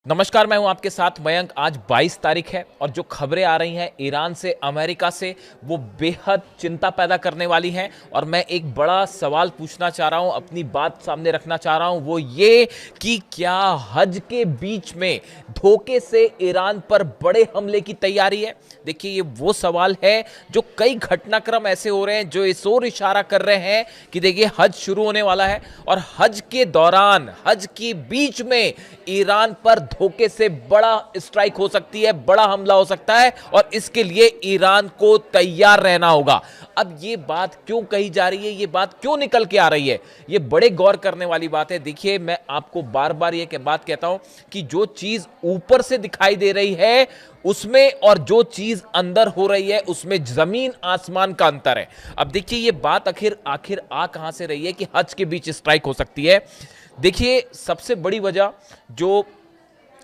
नमस्कार, मैं हूं आपके साथ मयंक। आज 22 तारीख है और जो खबरें आ रही हैं ईरान से, अमेरिका से, वो बेहद चिंता पैदा करने वाली हैं। और मैं एक बड़ा सवाल पूछना चाह रहा हूं, अपनी बात सामने रखना चाह रहा हूं, वो ये कि क्या हज के बीच में धोखे से ईरान पर बड़े हमले की तैयारी है। देखिए, ये वो सवाल है जो कई घटनाक्रम ऐसे हो रहे हैं जो इस ओर इशारा कर रहे हैं कि देखिए हज शुरू होने वाला है और हज के दौरान, हज के बीच में ईरान पर धोखे से बड़ा स्ट्राइक हो सकती है, बड़ा हमला हो सकता है और इसके लिए ईरान को तैयार रहना होगा। अब ये बात क्यों कही जा रही है, ये बात क्यों निकल के आ रही है, ये बड़े गौर करने वाली बात है। देखिए, मैं आपको बार बार ये बात कहता हूं कि जो चीज ऊपर से दिखाई दे रही है उसमें और जो चीज अंदर हो रही है उसमें जमीन आसमान का अंतर है। अब देखिए, ये बात आखिर आ कहां से रही है कि हज के बीच स्ट्राइक हो सकती है। देखिए, सबसे बड़ी वजह जो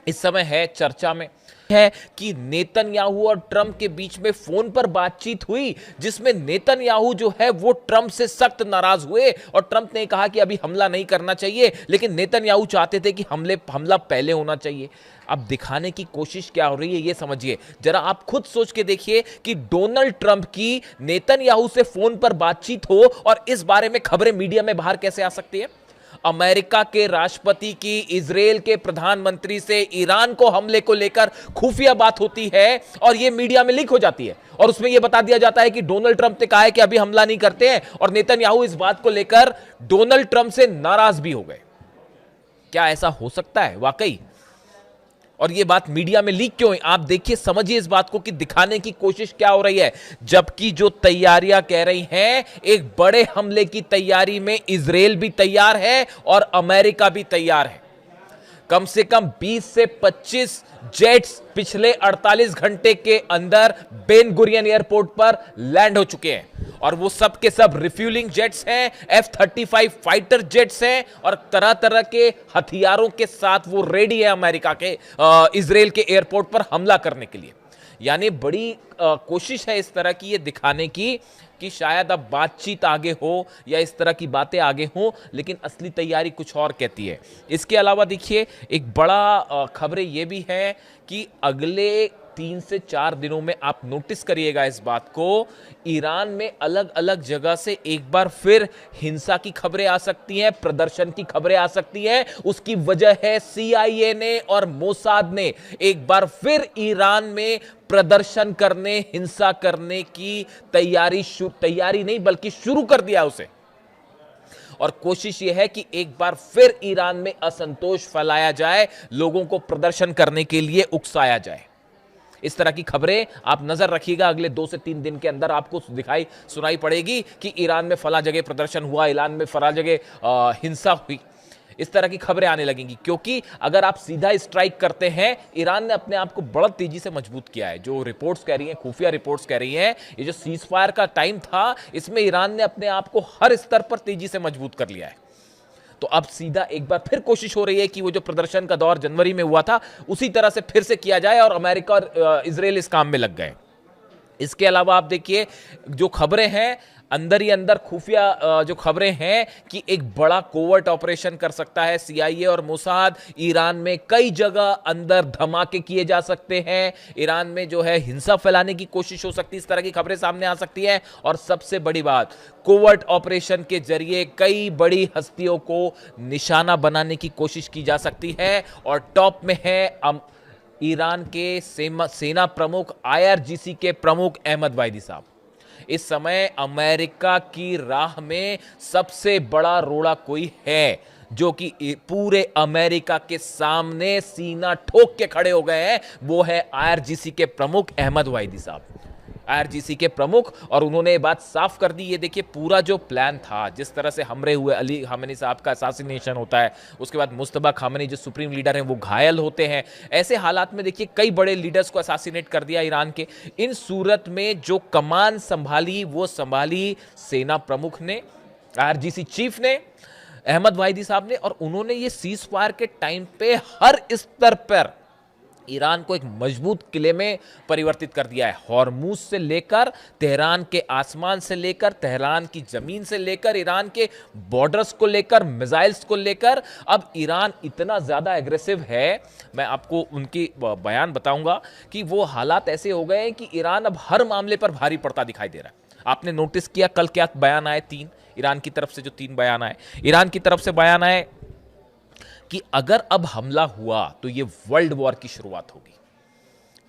इस समय है चर्चा में है कि नेतन्याहू और ट्रंप के बीच में फोन पर बातचीत हुई, जिसमें नेतन्याहू जो है वो ट्रंप से सख्त नाराज हुए और ट्रंप ने कहा कि अभी हमला नहीं करना चाहिए, लेकिन नेतन्याहू चाहते थे कि हमला पहले होना चाहिए। अब दिखाने की कोशिश क्या हो रही है ये समझिए जरा, आप खुद सोच के देखिए कि डोनाल्ड ट्रंप की नेतन्याहू से फोन पर बातचीत हो और इस बारे में खबरें मीडिया में बाहर कैसे आ सकती है। अमेरिका के राष्ट्रपति की इजराइल के प्रधानमंत्री से ईरान को हमले को लेकर खुफिया बात होती है और यह मीडिया में लीक हो जाती है और उसमें यह बता दिया जाता है कि डोनाल्ड ट्रंप ने कहा है कि अभी हमला नहीं करते हैं और नेतन्याहू इस बात को लेकर डोनाल्ड ट्रंप से नाराज भी हो गए। क्या ऐसा हो सकता है वाकई? और ये बात मीडिया में लीक क्यों है? आप देखिए, समझिए इस बात को कि दिखाने की कोशिश क्या हो रही है। जबकि जो तैयारियां कह रही हैं, एक बड़े हमले की तैयारी में इजराइल भी तैयार है और अमेरिका भी तैयार है। कम से कम 20 से 25 जेट्स पिछले 48 घंटे के अंदर बेन गुरियन एयरपोर्ट पर लैंड हो चुके हैं और वो सब के सब रिफ्यूलिंग जेट्स हैं, F-35 फाइटर जेट्स हैं और तरह तरह के हथियारों के साथ वो रेडी है अमेरिका के इजराइल के एयरपोर्ट पर हमला करने के लिए। यानी बड़ी कोशिश है इस तरह की ये दिखाने की कि शायद अब बातचीत आगे हो या इस तरह की बातें आगे हो, लेकिन असली तैयारी कुछ और कहती है। इसके अलावा देखिए, एक बड़ा खबरें ये भी है कि अगले 3 से 4 दिनों में आप नोटिस करिएगा इस बात को, ईरान में अलग अलग जगह से एक बार फिर हिंसा की खबरें आ सकती हैं, प्रदर्शन की खबरें आ सकती हैं। उसकी वजह है CIA ने और मोसाद ने एक बार फिर ईरान में प्रदर्शन करने, हिंसा करने की तैयारी नहीं बल्कि शुरू कर दिया उसे। और कोशिश यह है कि एक बार फिर ईरान में असंतोष फैलाया जाए, लोगों को प्रदर्शन करने के लिए उकसाया जाए। इस तरह की खबरें आप नजर रखिएगा, अगले 2 से 3 दिन के अंदर आपको दिखाई सुनाई पड़ेगी कि ईरान में फला जगह प्रदर्शन हुआ, ईरान में फला जगह हिंसा हुई। इस तरह की खबरें आने लगेंगी, क्योंकि अगर आप सीधा स्ट्राइक करते हैं, ईरान ने अपने आप को बड़ा तेजी से मजबूत किया है। जो रिपोर्ट्स कह रही हैं, खुफिया रिपोर्ट्स कह रही हैं, ये जो सीज फायर का टाइम था, इसमें ईरान ने अपने आप को हर स्तर पर तेजी से मजबूत कर लिया है। तो अब सीधा एक बार फिर कोशिश हो रही है कि वो जो प्रदर्शन का दौर जनवरी में हुआ था उसी तरह से फिर से किया जाए और अमेरिका और इजराइल इस काम में लग गए। इसके अलावा आप देखिए, जो खबरें हैं अंदर ही अंदर, खुफिया जो खबरें हैं कि एक बड़ा कोवर्ट ऑपरेशन कर सकता है CIA और मोसाद। ईरान में कई जगह अंदर धमाके किए जा सकते हैं, ईरान में जो है हिंसा फैलाने की कोशिश हो सकती है, इस तरह की खबरें सामने आ सकती हैं। और सबसे बड़ी बात, कोवर्ट ऑपरेशन के जरिए कई बड़ी हस्तियों को निशाना बनाने की कोशिश की जा सकती है। और टॉप में है ईरान के सेना प्रमुख, IRGC के प्रमुख अहमद वाहिदी साहब। इस समय अमेरिका की राह में सबसे बड़ा रोड़ा कोई है जो कि पूरे अमेरिका के सामने सीना ठोक के खड़े हो गए हैं, वो है IRGC के प्रमुख अहमद वाहिदी साहब। IRGC के प्रमुख, और उन्होंने ये बात साफ कर दी। ये देखिए, पूरा जो प्लान था, जिस तरह से हमले हुए, अली खामेनी साहब का असैसिनेशन होता है, उसके बाद मुस्तफा खामेनी जो सुप्रीम लीडर हैं वो घायल होते हैं। ऐसे हालात में देखिए कई बड़े लीडर्स को असैसिनेट कर दिया ईरान के। इन सूरत में जो कमान संभाली वो संभाली सेना प्रमुख ने, IRGC चीफ ने, अहमद वाहिदी साहब ने। और उन्होंने ये सीज फायर के टाइम पे हर स्तर पर ईरान को एक मजबूत किले में परिवर्तित कर दिया है। हॉर्मूज से लेकर तेहरान के आसमान से लेकर तेहरान की जमीन से लेकर ईरान के बॉर्डर्स को लेकर मिसाइल्स को लेकर अब ईरान इतना ज्यादा एग्रेसिव है। मैं आपको उनकी बयान बताऊंगा कि वो हालात ऐसे हो गए हैं कि ईरान अब हर मामले पर भारी पड़ता दिखाई दे रहा है। आपने नोटिस किया कल क्या बयान आए, 3 ईरान की तरफ से जो 3 बयान आए, ईरान की तरफ से बयान आए कि अगर अब हमला हुआ तो ये वर्ल्ड वॉर की शुरुआत होगी।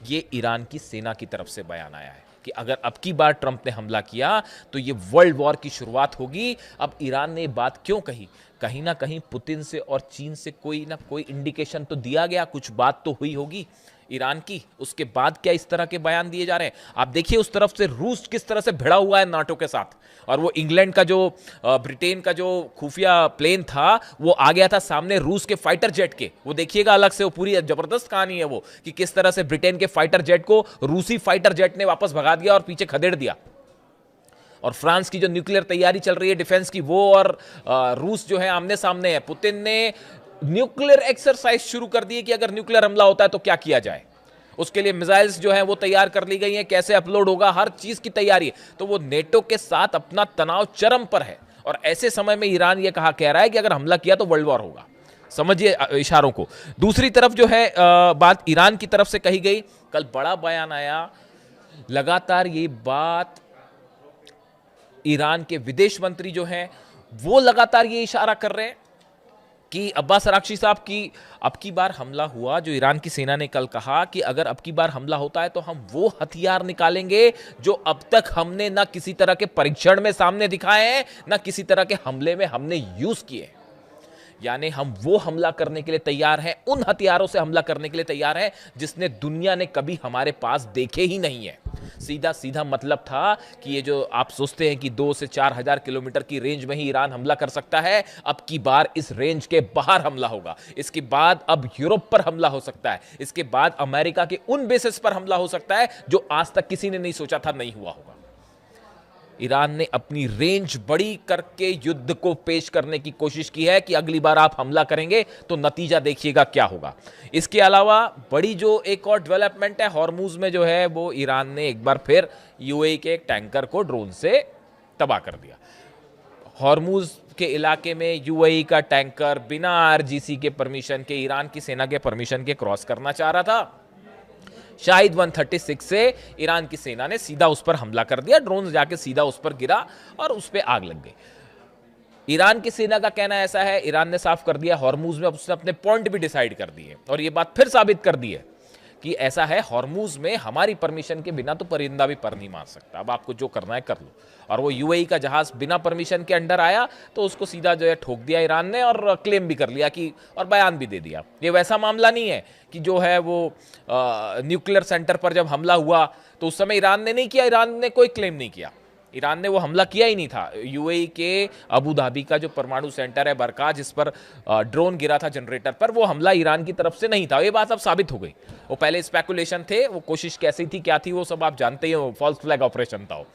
ये ईरान की सेना की तरफ से बयान आया है कि अगर अब की बार ट्रंप ने हमला किया तो ये वर्ल्ड वॉर की शुरुआत होगी। अब ईरान ने ये बात क्यों कही? कहीं ना कहीं पुतिन से और चीन से कोई ना कोई इंडिकेशन तो दिया गया, कुछ बात तो हुई होगी ईरान की, उसके बाद क्या इस तरह के बयान दिए जा रहे हैं? आप देखिए उस तरफ से रूस किस तरह से भिड़ा हुआ है नाटो के साथ, और वो इंग्लैंड का जो ब्रिटेन का जो खुफिया प्लेन था वो आ गया था सामने रूस के फाइटर जेट के। वो देखिएगा अलग से, वो पूरी जबरदस्त कहानी है वो कि किस तरह से ब्रिटेन के फाइटर जेट को रूसी फाइटर जेट ने वापस भगा दिया और पीछे खदेड़ दिया। और फ्रांस की जो न्यूक्लियर तैयारी चल रही है डिफेंस की, वो और रूस जो है आमने सामने है। पुतिन ने न्यूक्लियर एक्सरसाइज शुरू कर दी है कि अगर न्यूक्लियर हमला होता है तो क्या किया जाए। उसके लिए मिसाइल्स जो है वो तैयार कर ली गई हैं, कैसे अपलोड होगा, हर चीज की तैयारी है। तो वो नेटो के साथ अपना तनाव चरम पर है, और ऐसे समय में ईरान ये कह रहा है कि अगर हमला किया तो वर्ल्ड वॉर होगा। समझिए इशारों को। दूसरी तरफ जो है बात ईरान की तरफ से कही गई, कल बड़ा बयान आया, लगातार ये बात ईरान के विदेश मंत्री जो हैं वो लगातार ये इशारा कर रहे हैं कि अब्बास अराक्ची साहब की अब की बार हमला हुआ, जो ईरान की सेना ने कल कहा कि अगर अब की बार हमला होता है तो हम वो हथियार निकालेंगे जो अब तक हमने ना किसी तरह के परीक्षण में सामने दिखाए हैं, ना किसी तरह के हमले में हमने यूज किए। यानी हम वो हमला करने के लिए तैयार हैं, उन हथियारों से हमला करने के लिए तैयार हैं जिसने दुनिया ने कभी हमारे पास देखे ही नहीं है। सीधा सीधा मतलब था कि ये जो आप सोचते हैं कि 2 से 4 हजार किलोमीटर की रेंज में ही ईरान हमला कर सकता है, अब की बार इस रेंज के बाहर हमला होगा। इसके बाद अब यूरोप पर हमला हो सकता है, इसके बाद अमेरिका के उन बेसिस पर हमला हो सकता है जो आज तक किसी ने नहीं सोचा था नहीं हुआ होगा। ईरान ने अपनी रेंज बड़ी करके युद्ध को पेश करने की कोशिश की है कि अगली बार आप हमला करेंगे तो नतीजा देखिएगा क्या होगा। इसके अलावा बड़ी जो एक और डेवलपमेंट है हॉर्मूज में जो है, वो ईरान ने एक बार फिर यूएई के एक टैंकर को ड्रोन से तबाह कर दिया। हॉर्मूज के इलाके में यूएई का टैंकर बिना आरजीसी के परमिशन के, ईरान की सेना के परमिशन के क्रॉस करना चाह रहा था। शाहिद 136 से ईरान की सेना ने सीधा उस पर हमला कर दिया, ड्रोन जाके सीधा उस पर गिरा और उस पर आग लग गई। ईरान की सेना का कहना ऐसा है, ईरान ने साफ कर दिया हॉर्मूज में उसने अपने पॉइंट भी डिसाइड कर दिए, और यह बात फिर साबित कर दी है कि ऐसा है, हॉर्मूज में हमारी परमिशन के बिना तो परिंदा भी पर नहीं मार सकता, अब आपको जो करना है कर लो। और वो यूएई का जहाज बिना परमिशन के अंडर आया तो उसको सीधा जो है ठोक दिया ईरान ने, और क्लेम भी कर लिया कि, और बयान भी दे दिया। ये वैसा मामला नहीं है कि जो है वो न्यूक्लियर सेंटर पर जब हमला हुआ तो उस समय ईरान ने नहीं किया, ईरान ने कोई क्लेम नहीं किया, ईरान ने वो हमला किया ही नहीं था। यूएई के अबू धाबी का जो परमाणु सेंटर है बरका, जिस पर ड्रोन गिरा था जनरेटर पर, वो हमला ईरान की तरफ से नहीं था। ये बात अब साबित हो गई। वो पहले स्पेकुलेशन थे, वो कोशिश कैसी थी क्या थी वो सब आप जानते ही हो, फॉल्स फ्लैग ऑपरेशन था वो,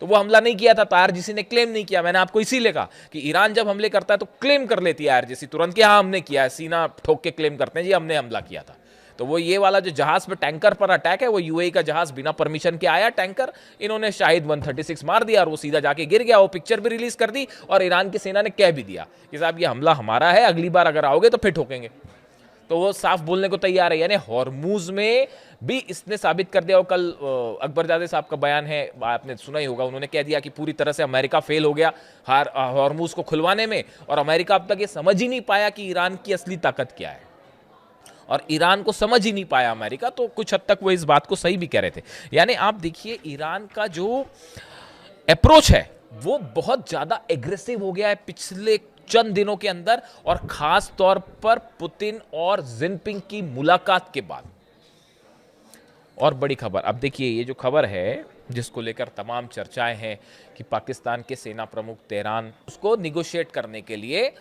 तो वो हमला नहीं किया था। तो आरजीसी ने क्लेम नहीं किया। मैंने आपको इसीलिए कहा कि ईरान जब हमले करता है तो क्लेम कर लेती है आरजीसी तुरंत कि हाँ हमने किया है, सीना ठोक के क्लेम करते हैं जी हमने हमला किया था। तो वो ये वाला जो जहाज पे टैंकर पर अटैक है, वो यूएई का जहाज बिना परमिशन के आया टैंकर, इन्होंने शाहिद 136 मार दिया और वो सीधा जाके गिर गया। वो पिक्चर भी रिलीज कर दी और ईरान की सेना ने कह भी दिया कि साहब ये हमला हमारा है, अगली बार अगर आओगे तो फिर ठोकेंगे। तो वो साफ बोलने को तैयार है। यानी हॉर्मूज में भी इसने साबित कर दिया। और कल अकबरजादे साहब का बयान है, आपने सुना ही होगा, उन्होंने कह दिया कि पूरी तरह से अमेरिका फेल हो गया हॉर्मूज को खुलवाने में, और अमेरिका अब तक ये समझ ही नहीं पाया कि ईरान की असली ताकत क्या है, और ईरान को समझ ही नहीं पाया अमेरिका। तो कुछ हद तक वो इस बात को सही भी कह रहे थे। यानी आप देखिए ईरान का जो अप्रोच है वो बहुत ज्यादा एग्रेसिव हो गया है पिछले चंद दिनों के अंदर, और खास तौर पर पुतिन और जिनपिंग की मुलाकात के बाद। और बड़ी खबर, अब देखिए ये जो खबर है जिसको लेकर तमाम चर्चाएं हैं कि पाकिस्तान के सेना प्रमुख तेहरान उसको निगोशिएट करने के लिए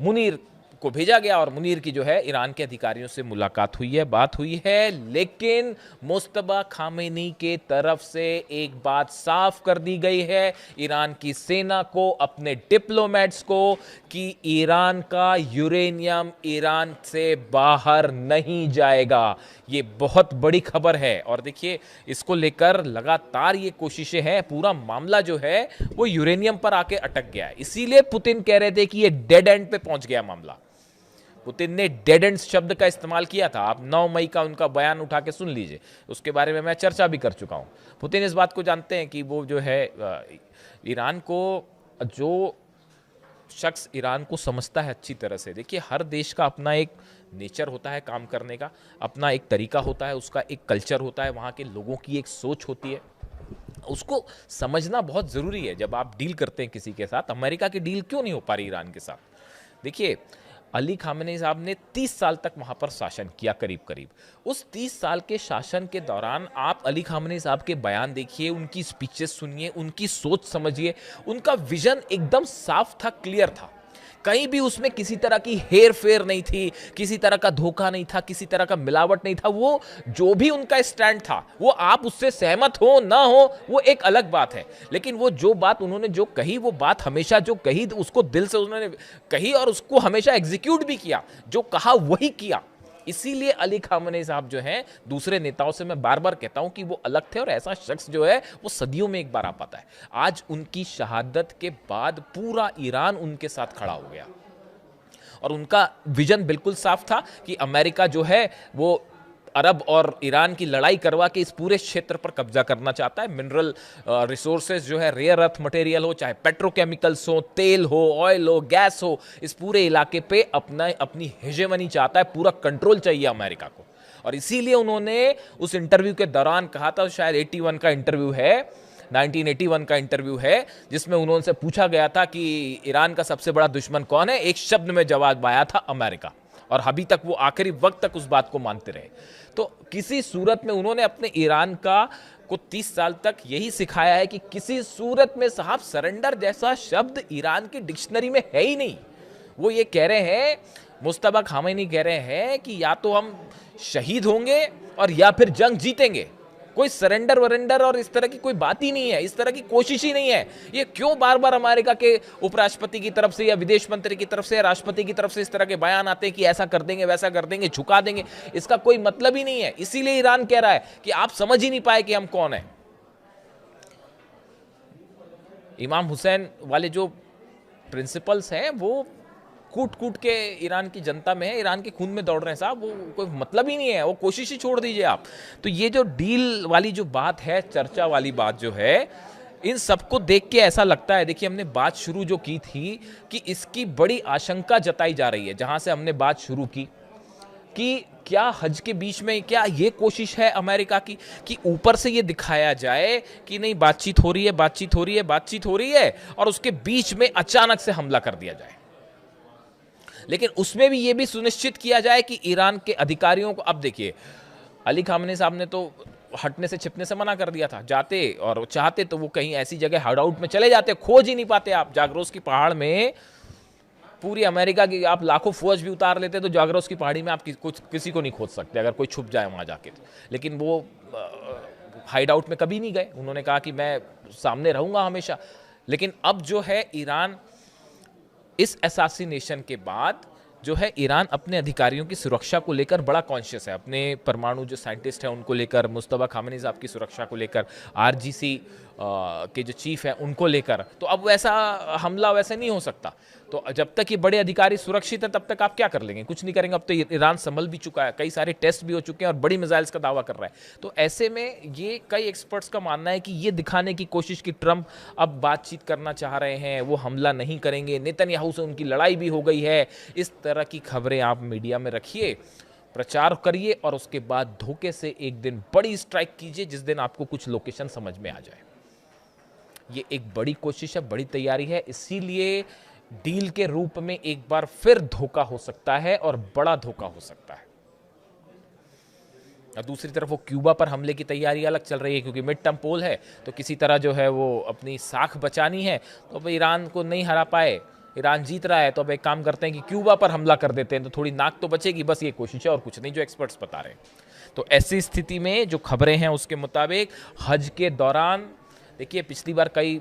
मुनीर को भेजा गया और मुनीर की जो है ईरान के अधिकारियों से मुलाकात हुई है, बात हुई है। लेकिन मुस्तबा खामेनी के तरफ से एक बात साफ कर दी गई है ईरान की सेना को, अपने डिप्लोमेट्स को, कि ईरान का यूरेनियम ईरान से बाहर नहीं जाएगा। ये बहुत बड़ी खबर है और देखिए इसको लेकर लगातार ये कोशिशें हैं। पूरा मामला जो है वो यूरेनियम पर आके अटक गया है, इसीलिए पुतिन कह रहे थे कि ये डेड एंड पे पहुंच गया मामला। पुतिन ने डेड एंड शब्द का इस्तेमाल किया था। आप 9 मई का उनका बयान उठा के सुन लीजिए, उसके बारे में मैं चर्चा भी कर चुका हूं। पुतिन इस बात को जानते हैं कि वो जो है ईरान को, जो शख्स ईरान को समझता है अच्छी तरह से, देखिए हर देश का अपना एक नेचर होता है काम करने का, अपना एक तरीका होता है, उसका एक कल्चर होता है, वहाँ के लोगों की एक सोच होती है, उसको समझना बहुत ज़रूरी है जब आप डील करते हैं किसी के साथ। अमेरिका की डील क्यों नहीं हो पा रही ईरान के साथ? देखिए अली खामेनी साहब ने 30 साल तक वहाँ पर शासन किया, करीब करीब। उस 30 साल के शासन के दौरान आप अली खामेनी साहब के बयान देखिए, उनकी स्पीचेस सुनिए, उनकी सोच समझिए। उनका विजन एकदम साफ था, क्लियर था, कहीं भी उसमें किसी तरह की हेर फेर नहीं थी, किसी तरह का धोखा नहीं था, किसी तरह का मिलावट नहीं था। वो जो भी उनका स्टैंड था, वो आप उससे सहमत हो ना हो वो एक अलग बात है, लेकिन वो जो बात उन्होंने जो कही, वो बात हमेशा जो कही उसको दिल से उन्होंने कही और उसको हमेशा एग्जीक्यूट भी किया, जो कहा वही किया। इसीलिए अली खामेनी साहब जो हैं, दूसरे नेताओं से मैं बार बार कहता हूं कि वो अलग थे और ऐसा शख्स जो है वो सदियों में एक बार आ पाता है। आज उनकी शहादत के बाद पूरा ईरान उनके साथ खड़ा हो गया और उनका विजन बिल्कुल साफ था कि अमेरिका जो है वो अरब और ईरान की लड़ाई करवा के इस पूरे क्षेत्र पर कब्जा करना चाहता है। मिनरल रिसोर्सेज जो है, रेयर अर्थ मटेरियल हो, चाहे पेट्रोकेमिकल्स हो, तेल हो, ऑयल हो, गैस हो, इस पूरे इलाके पे अपनी हेजेमनी चाहता है, पूरा कंट्रोल चाहिए अमेरिका को। और इसीलिए उन्होंने उस इंटरव्यू के दौरान कहा था, शायद 81 का इंटरव्यू है, 1981 का इंटरव्यू है, जिसमें उन्होंने पूछा गया था कि ईरान का सबसे बड़ा दुश्मन कौन है। एक शब्द में जवाब आया था, अमेरिका। और अभी तक वो आखिरी वक्त तक उस बात को मानते रहे। तो किसी सूरत में उन्होंने अपने ईरान को 30 साल तक यही सिखाया है कि किसी सूरत में साहब सरेंडर जैसा शब्द ईरान की डिक्शनरी में है ही नहीं। वो ये कह रहे हैं, मुस्तबा खामेनी कह रहे हैं कि या तो हम शहीद होंगे और या फिर जंग जीतेंगे। कोई सरेंडर वरेंडर और इस तरह की कोई बात ही नहीं है, इस तरह की कोशिश ही नहीं है। ये क्यों बार बार अमेरिका के उपराष्ट्रपति की तरफ से या विदेश मंत्री की तरफ से या राष्ट्रपति की तरफ से इस तरह के बयान आते हैं कि ऐसा कर देंगे, वैसा कर देंगे, झुका देंगे? इसका कोई मतलब ही नहीं है। इसीलिए ईरान कह रहा है कि आप समझ ही नहीं पाए कि हम कौन है। इमाम हुसैन वाले जो प्रिंसिपल्स हैं वो कूट कूट के ईरान की जनता में है, ईरान के खून में दौड़ रहे हैं साहब। वो कोई मतलब ही नहीं है, वो कोशिश ही छोड़ दीजिए आप। तो ये जो डील वाली जो बात है, चर्चा वाली बात जो है, इन सबको देख के ऐसा लगता है, देखिए हमने बात शुरू जो की थी कि इसकी बड़ी आशंका जताई जा रही है, जहां से हमने बात शुरू की कि क्या हज के बीच में क्या ये कोशिश है अमेरिका की कि ऊपर से ये दिखाया जाए कि नहीं बातचीत हो रही है, बातचीत हो रही है, बातचीत हो रही है, और उसके बीच में अचानक से हमला कर दिया जाए। लेकिन उसमें भी ये भी सुनिश्चित किया जाए कि ईरान के अधिकारियों को, अब देखिए अली खामेनी साहब ने तो हटने से छिपने से मना कर दिया था। जाते और चाहते तो वो कहीं ऐसी जगह हाइडआउट में चले जाते, खोज ही नहीं पाते। आप जागरोस की पहाड़ में पूरी अमेरिका की आप लाखों फौज भी उतार लेते तो जागरोस की पहाड़ी में आप किसी को नहीं खोज सकते अगर कोई छुप जाए वहां जाके। लेकिन वो हाइडआउट में कभी नहीं गए, उन्होंने कहा कि मैं सामने रहूंगा हमेशा। लेकिन अब जो है ईरान, इस असैसिनेशन के बाद जो है ईरान अपने अधिकारियों की सुरक्षा को लेकर बड़ा कॉन्शियस है। अपने परमाणु जो साइंटिस्ट हैं उनको लेकर, मुस्तबा खामेनी साहब की सुरक्षा को लेकर, आरजीसी के जो चीफ हैं उनको लेकर। तो अब वैसा हमला वैसे नहीं हो सकता। तो जब तक ये बड़े अधिकारी सुरक्षित है तब तक आप क्या कर लेंगे? कुछ नहीं करेंगे। अब तो ईरान संभल भी चुका है, कई सारे टेस्ट भी हो चुके हैं और बड़ी मिसाइल्स का दावा कर रहा है। तो ऐसे में ये कई एक्सपर्ट्स का मानना है कि ये दिखाने की कोशिश कि ट्रंप अब बातचीत करना चाह रहे हैं, वो हमला नहीं करेंगे, नेतन्याहू से उनकी लड़ाई भी हो गई है। इस तरह की खबरें आप मीडिया में रखिए, प्रचार करिए और उसके बाद धोखे से एक दिन बड़ी स्ट्राइक कीजिए जिस दिन आपको कुछ लोकेशन समझ में आ जाए। ये एक बड़ी कोशिश है, बड़ी तैयारी है। इसीलिए डील के रूप में एक बार फिर धोखा हो सकता है और बड़ा धोखा हो सकता है। और दूसरी तरफ वो क्यूबा पर हमले की तैयारी अलग चल रही है, क्योंकि मिड टर्म पोल है तो किसी तरह जो है वो अपनी साख बचानी है। तो अब ईरान को नहीं हरा पाए ईरान जीत रहा है तो अब एक काम करते हैं कि क्यूबा पर हमला कर देते हैं, तो थोड़ी नाक तो बचेगी, बस ये कोशिश है और कुछ नहीं, जो एक्सपर्ट्स बता रहे हैं। तो ऐसी स्थिति में जो खबरें हैं उसके मुताबिक हज के दौरान, देखिए पिछली बार कई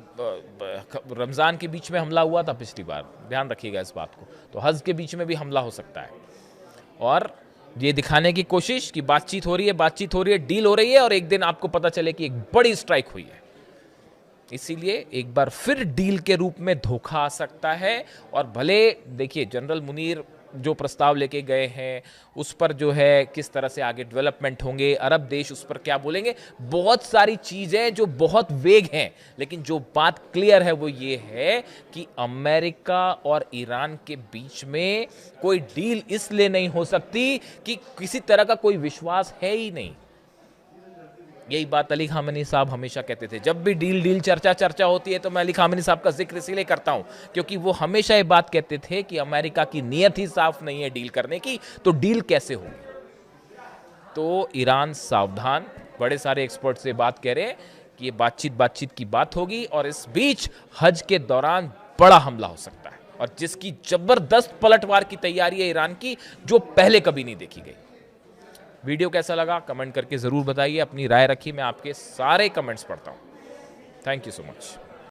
रमज़ान के बीच में हमला हुआ था पिछली बार, ध्यान रखिएगा इस बात को, तो हज के बीच में भी हमला हो सकता है। और ये दिखाने की कोशिश कि बातचीत हो रही है, डील हो रही है, और एक दिन आपको पता चले कि एक बड़ी स्ट्राइक हुई है। इसीलिए एक बार फिर डील के रूप में धोखा आ सकता है। और भले देखिए जनरल मुनीर जो प्रस्ताव लेके गए हैं उस पर जो है किस तरह से आगे डेवलपमेंट होंगे, अरब देश उस पर क्या बोलेंगे, बहुत सारी चीजें जो बहुत वेग हैं, लेकिन जो बात क्लियर है वो ये है कि अमेरिका और ईरान के बीच में कोई डील इसलिए नहीं हो सकती कि किसी तरह का कोई विश्वास है ही नहीं। यही बात अली खामेनी साहब हमेशा कहते थे, जब भी डील चर्चा होती है तो मैं अली खामेनी साहब का जिक्र इसीलिए करता हूं क्योंकि वो हमेशा ये बात कहते थे कि अमेरिका की नीयत ही साफ नहीं है डील करने की, तो डील कैसे होगी। तो ईरान सावधान, बड़े सारे एक्सपर्ट से बात कह रहे हैं कि ये बातचीत की बात होगी, और इस बीच हज के दौरान बड़ा हमला हो सकता है, और जिसकी जबरदस्त पलटवार की तैयारी है ईरान की, जो पहले कभी नहीं देखी गई। वीडियो कैसा लगा कमेंट करके ज़रूर बताइए, अपनी राय रखिए, मैं आपके सारे कमेंट्स पढ़ता हूँ। Thank you so much.